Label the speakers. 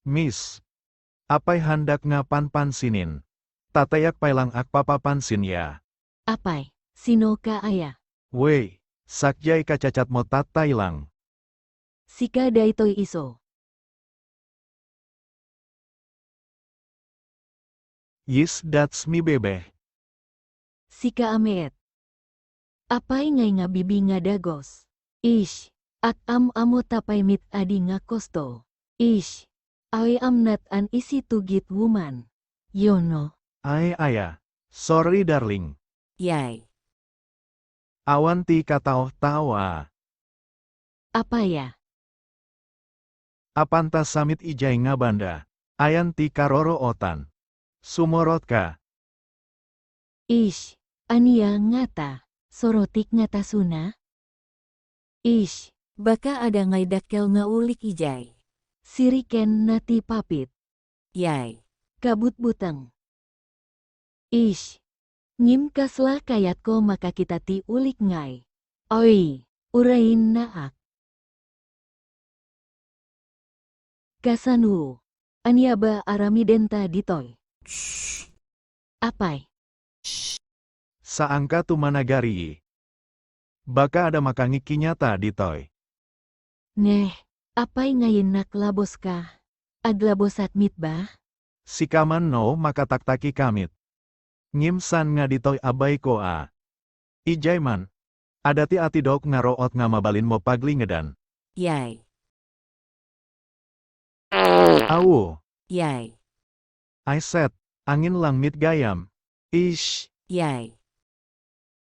Speaker 1: Miss, apai handak ngapan pansinin? Tatayak pailang akpapa pansin ya.
Speaker 2: Apai, sino ka aya?
Speaker 1: Wei, sakjay kacacat mo tatailang.
Speaker 2: Sika daitoy iso.
Speaker 1: Yes, that's me bebe.
Speaker 2: Sika ameet. Apai ngay nga bibi nga dagos. Ish, ak amo tapay mit adi nga kosto. Ish, I am not an easy to get woman. Yono.
Speaker 1: Ay aya. Sorry darling.
Speaker 2: Yay.
Speaker 1: Awan ti katao tawa.
Speaker 2: Apa ya?
Speaker 1: Apanta samit ijay nga banda. Ayan ti karoro otan. Sumorot ka.
Speaker 2: Ish, ania ngata. Sorotik ngata suna? Ish, baka ada ngay dakkel nga ulik ijay. Siriken nati papit. Yay. Kabut buteng. Ish. Ngim kasla kayat ko maka kita ti ulik ngay. Oi, urain naak. Kasanu. Ania ba aramidenta ditoy? Apay?
Speaker 1: Sa angka tumanagari. Baka ada makangiki nyata ditoy.
Speaker 2: Neh, apay ngayon naklabos ka? Aglabos at mit ba?
Speaker 1: Si kaman no makataktaki kamit. Ngimsan nga ditoy abay ko a. Ijay man. Adati ati dok nga root nga mabalin mo paglingedan.
Speaker 2: Yay.
Speaker 1: Awo.
Speaker 2: Yay.
Speaker 1: I said, angin lang mit gayam. Ish.
Speaker 2: Yay.